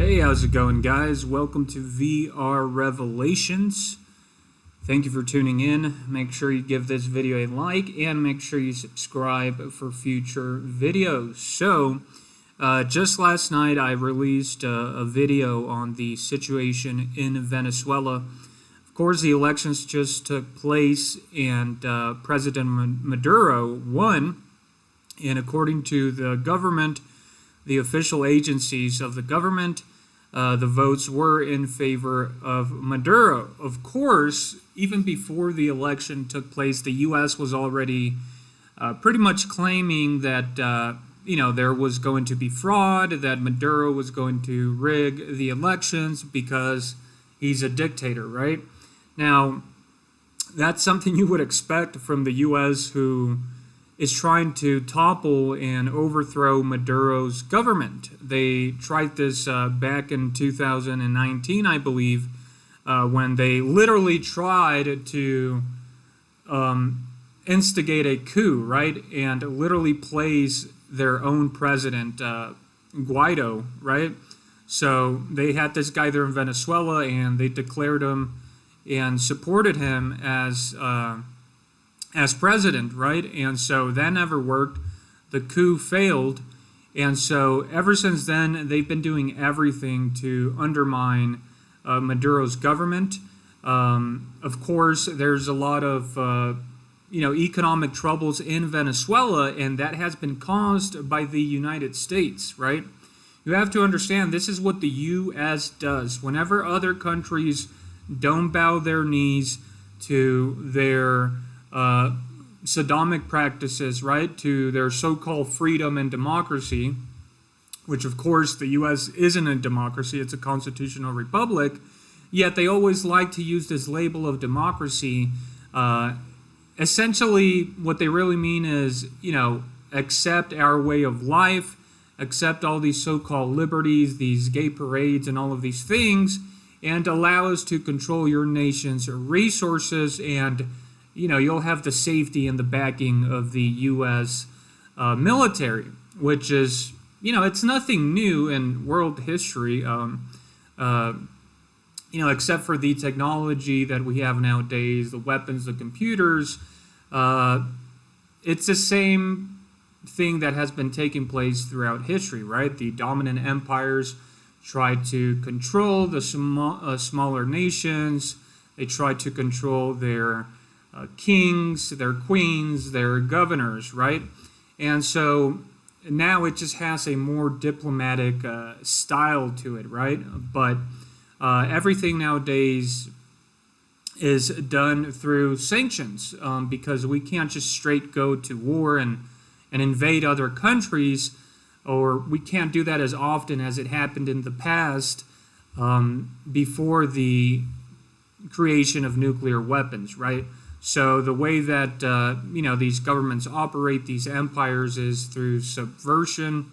Hey, how's it going, guys? Welcome to VR Revelations. Thank you for tuning in. Make sure you give this video a like and make sure you subscribe for future videos. So, just last night I released a video on the situation in Venezuela. Of course, the elections just took place and President Maduro won. And according to the government, the official agencies of the government, the votes were in favor of Maduro. Of course, even before the election took place, the U.S. was already pretty much claiming that there was going to be fraud, that Maduro was going to rig the elections because he's a dictator, right? Now, that's something you would expect from the U.S., who is trying to topple and overthrow Maduro's government. They tried this back in 2019, I believe, when they literally tried to instigate a coup, right? And literally place their own president, Guaido, right? So they had this guy there in Venezuela, and they declared him and supported him as president, right? And so that never worked. The coup failed. And so ever since then, they've been doing everything to undermine Maduro's government. Of course, there's a lot of economic troubles in Venezuela, and that has been caused by the United States, right? You have to understand, this is what the U.S. does. Whenever other countries don't bow their knees to their Saddamic practices, right, to their so-called freedom and democracy, which of course the U.S. isn't a democracy, it's a constitutional republic, yet they always like to use this label of democracy. Essentially, what they really mean is, accept our way of life, accept all these so-called liberties, these gay parades and all of these things, and allow us to control your nation's resources, and you'll have the safety and the backing of the U.S. Military, which is, it's nothing new in world history, except for the technology that we have nowadays, the weapons, the computers. It's the same thing that has been taking place throughout history, right? The dominant empires tried to control the smaller nations. They tried to control their kings, their queens, their governors, right? And so now it just has a more diplomatic style to it, right? But everything nowadays is done through sanctions, because we can't just straight go to war and invade other countries, or we can't do that as often as it happened in the past before the creation of nuclear weapons, right? So the way that these governments operate, these empires, is through subversion,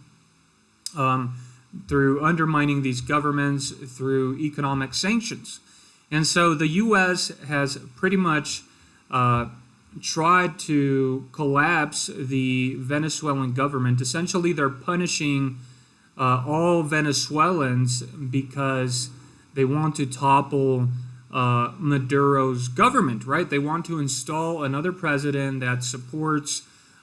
through undermining these governments, through economic sanctions. And so the U.S. has pretty much tried to collapse the Venezuelan government. Essentially, they're punishing all Venezuelans because they want to topple Maduro's government, right? They want to install another president that supports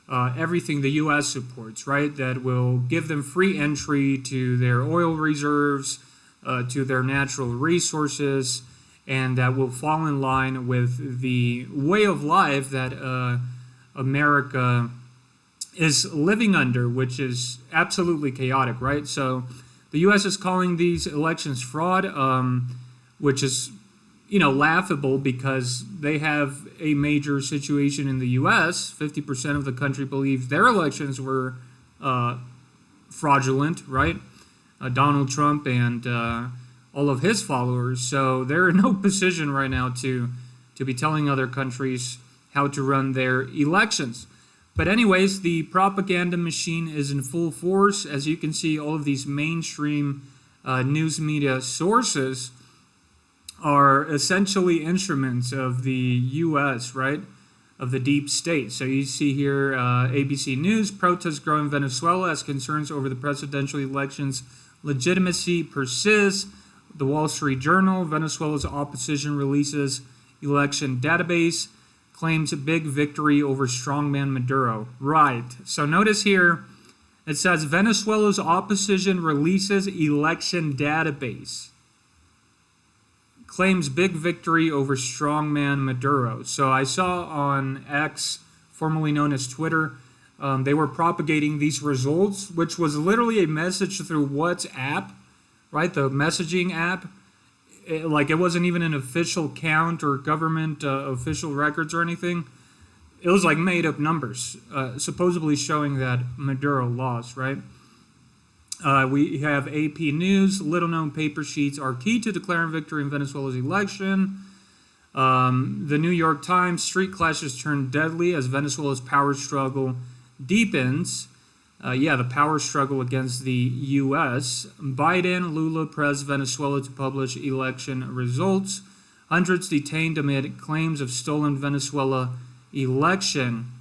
everything the U.S. supports, right? That will give them free entry to their oil reserves, to their natural resources, and that will fall in line with the way of life that America is living under, which is absolutely chaotic, right? So the U.S. is calling these elections fraud, which is laughable, because they have a major situation in the U.S. 50% of the country believes their elections were fraudulent, right? Donald Trump and all of his followers. So they're in no position right now to be telling other countries how to run their elections. But anyways, the propaganda machine is in full force. As you can see, all of these mainstream news media sources are essentially instruments of the U.S., right, of the deep state. So you see here, ABC News, protests grow in Venezuela as concerns over the presidential elections legitimacy persists. The Wall Street Journal, Venezuela's opposition releases election database, claims big victory over strongman Maduro. Right. So notice here, it says Venezuela's opposition releases election database, claims big victory over strongman Maduro. So I saw on X, formerly known as Twitter, they were propagating these results, which was literally a message through WhatsApp, right? The messaging app. It wasn't even an official count or government official records or anything. It was like made up numbers, supposedly showing that Maduro lost, right? We have AP News. Little known paper sheets are key to declaring victory in Venezuela's election. The New York Times, street clashes turn deadly as Venezuela's power struggle deepens. The power struggle against the U.S. Biden, Lula press Venezuela to publish election results. Hundreds detained amid claims of stolen Venezuela election.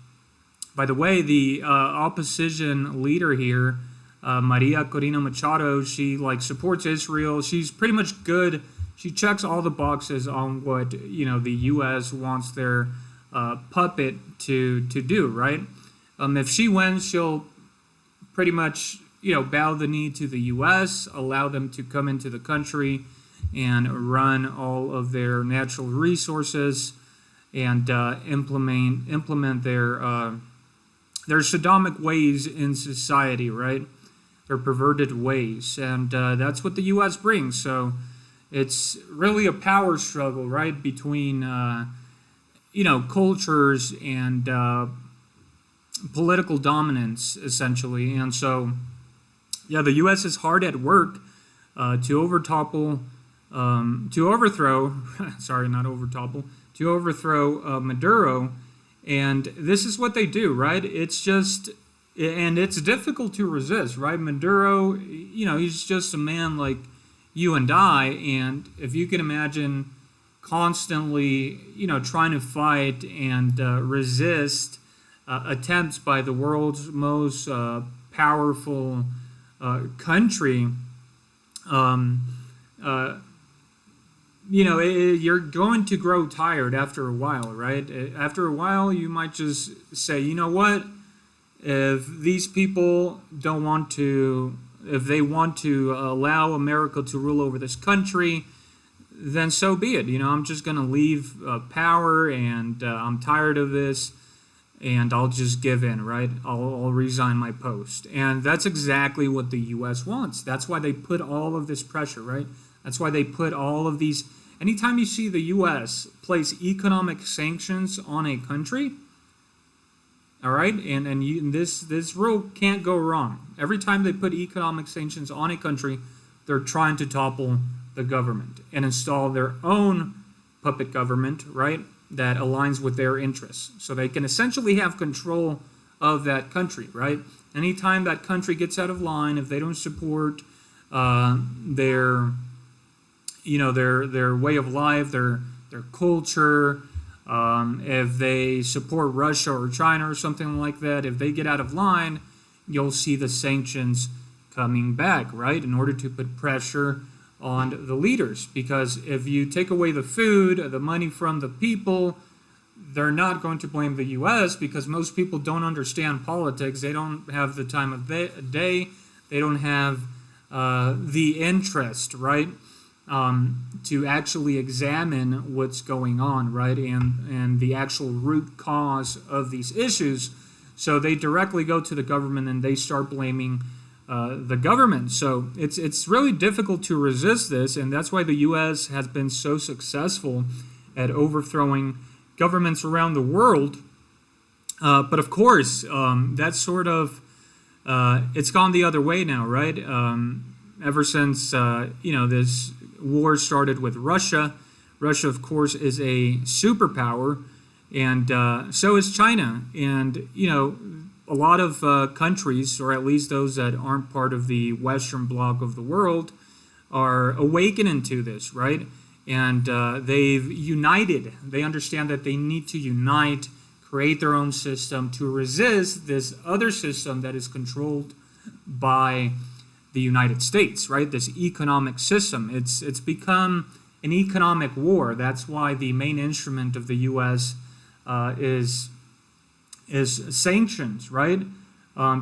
By the way, the opposition leader here, Maria Corina Machado, she supports Israel. She's pretty much good. She checks all the boxes on what the U.S. wants their puppet to do, right? If she wins, she'll pretty much bow the knee to the U.S., allow them to come into the country and run all of their natural resources and implement their Sodomic ways in society, right? Their perverted ways, and that's what the U.S. brings. So it's really a power struggle, right, between cultures and political dominance, essentially. And so, the U.S. is hard at work to overthrow Maduro. And this is what they do, right? It's difficult to resist, right? Maduro, he's just a man like you and I. And if you can imagine constantly, trying to fight and resist attempts by the world's most powerful country, you're going to grow tired after a while, right? After a while, you might just say, you know what? If these people if they want to allow America to rule over this country, then so be it. I'm just going to leave power, and I'm tired of this, and I'll just give in, right? I'll resign my post. And that's exactly what the U.S. wants. That's why they put all of this pressure, right? That's why they put all of these. Anytime you see the U.S. place economic sanctions on a country, all right, and this rule can't go wrong. Every time they put economic sanctions on a country, they're trying to topple the government and install their own puppet government, right, that aligns with their interests. So they can essentially have control of that country, right? Anytime that country gets out of line, if they don't support their way of life, their culture, if they support Russia or China or something like that, if they get out of line, you'll see the sanctions coming back, right, in order to put pressure on the leaders. Because if you take away the food, the money from the people, they're not going to blame the U.S. because most people don't understand politics. They don't have the time of day. They don't have the interest, right, to actually examine what's going on, right, and the actual root cause of these issues. So they directly go to the government and they start blaming the government. So it's really difficult to resist this, and that's why the U.S. has been so successful at overthrowing governments around the world. But of course, that's sort of it's gone the other way now, right? Ever since this war started with Russia. Russia, of course, is a superpower, and so is China. And a lot of countries, or at least those that aren't part of the Western bloc of the world, are awakening to this, right? And they've united. They understand that they need to unite, create their own system to resist this other system that is controlled by the United States, right? This economic system. It's become an economic war. That's why the main instrument of the U.S. Is sanctions, right?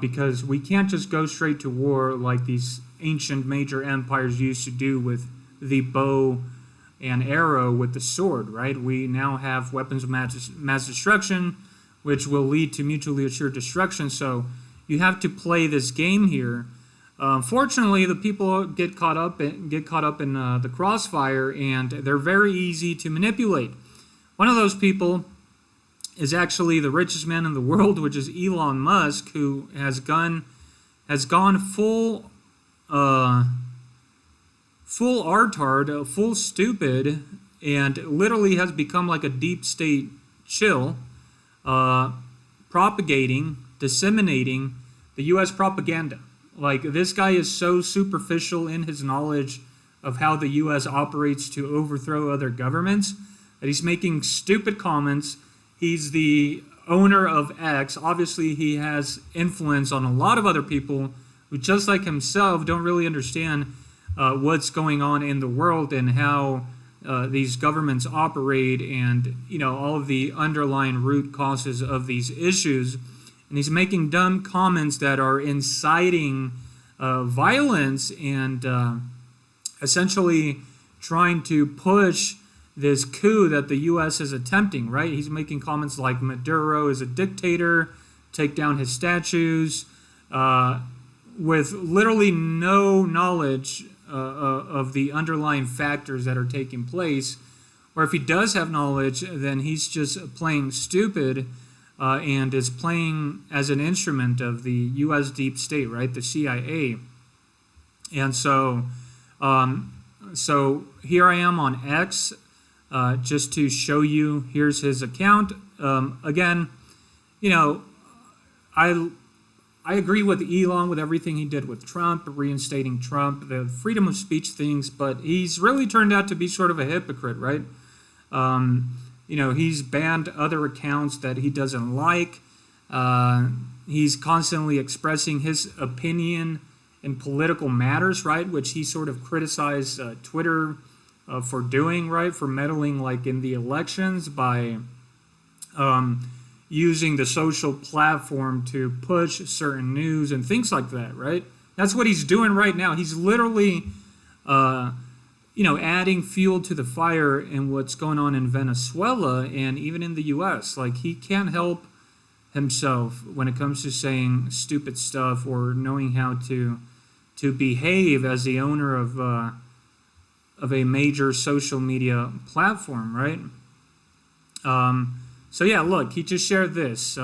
Because we can't just go straight to war like these ancient major empires used to do with the bow and arrow with the sword, right? We now have weapons of mass destruction, which will lead to mutually assured destruction. So you have to play this game here. Fortunately, the people get caught up in the crossfire, and they're very easy to manipulate. One of those people is actually the richest man in the world, which is Elon Musk, who has gone full artard, full stupid, and literally has become like a deep state shill, propagating, disseminating the U.S. propaganda. Like, this guy is so superficial in his knowledge of how the U.S. operates to overthrow other governments that he's making stupid comments. He's the owner of X. Obviously, he has influence on a lot of other people who, just like himself, don't really understand what's going on in the world and how these governments operate, and all of the underlying root causes of these issues. And he's making dumb comments that are inciting violence and essentially trying to push this coup that the U.S. is attempting, right? He's making comments like Maduro is a dictator, take down his statues, with literally no knowledge of the underlying factors that are taking place. Or if he does have knowledge, then he's just playing stupid and is playing as an instrument of the U.S. deep state, right? The CIA. And so here I am on X. Just to show you, here's his account. Again, I agree with Elon with everything he did with Trump, reinstating Trump, the freedom of speech things, but he's really turned out to be sort of a hypocrite, right? He's banned other accounts that he doesn't like. He's constantly expressing his opinion in political matters, right? Which he sort of criticized Twitter for doing, right? For meddling like in the elections by using the social platform to push certain news and things like that, right? That's what he's doing right now. He's literally, adding fuel to the fire in what's going on in Venezuela and even in the U.S. Like, he can't help himself when it comes to saying stupid stuff or knowing how to behave as the owner of a major social media platform, right? So yeah, look, he just shared this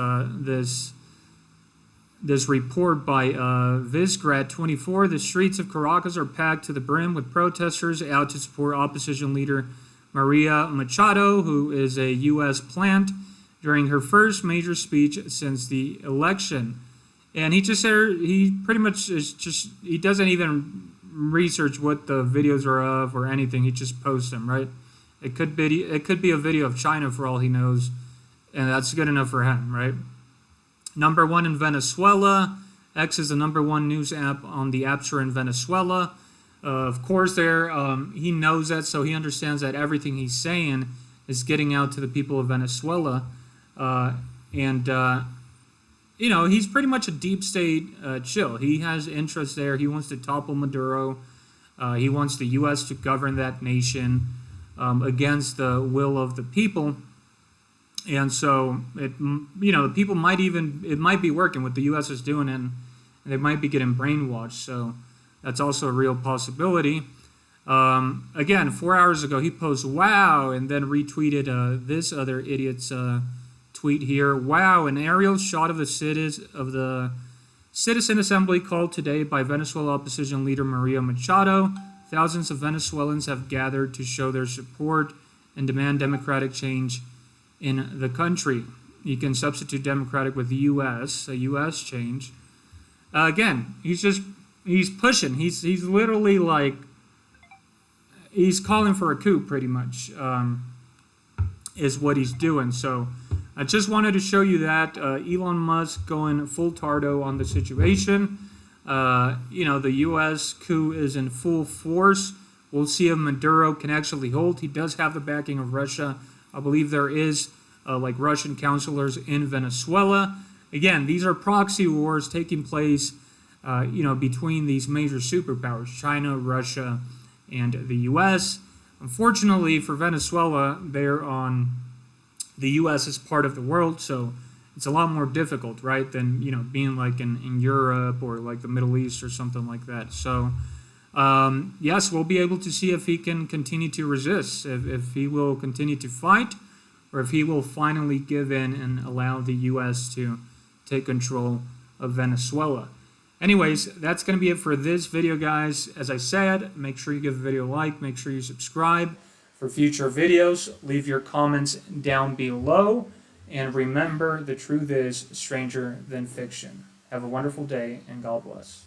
report by Visgrad24. The streets of Caracas are packed to the brim with protesters out to support opposition leader Maria Machado, who is a U.S. plant, during her first major speech since the election. And he just said he pretty much he doesn't even research what the videos are of or anything. He just posts them, right? It could be a video of China for all he knows, and that's good enough for him, right? Number one in Venezuela. X is the number one news app on the App Store in Venezuela. Of course, he knows that, so he understands that everything he's saying is getting out to the people of Venezuela, he's pretty much a deep state chill. He has interests there. He wants to topple Maduro. He wants the U.S. to govern that nation against the will of the people. And so, the people it might be working what the U.S. is doing, and they might be getting brainwashed. So that's also a real possibility. Again, 4 hours ago, he posted, wow, and then retweeted this other idiot's tweet here. Wow, an aerial shot of the citizen assembly called today by Venezuela opposition leader Maria Machado. Thousands of Venezuelans have gathered to show their support and demand democratic change in the country. You can substitute democratic with the U.S., a U.S. change. Again, he's pushing. He's literally like, he's calling for a coup pretty much, is what he's doing. So I just wanted to show you that Elon Musk going full tardo on the situation. The U.S. coup is in full force. We'll see if Maduro can actually hold. He does have the backing of Russia. I believe there is Russian counselors in Venezuela. Again, these are proxy wars taking place, between these major superpowers, China, Russia, and the U.S. Unfortunately for Venezuela, they're on the U.S. is part of the world, so it's a lot more difficult, right, than being in Europe or the Middle East or something like that. So yes, we'll be able to see if he can continue to resist, if he will continue to fight, or if he will finally give in and allow the U.S. to take control of Venezuela. Anyways, that's going to be it for this video, guys. As I said, make sure you give the video a like, make sure you subscribe for future videos. Leave your comments down below. And remember, the truth is stranger than fiction. Have a wonderful day, and God bless.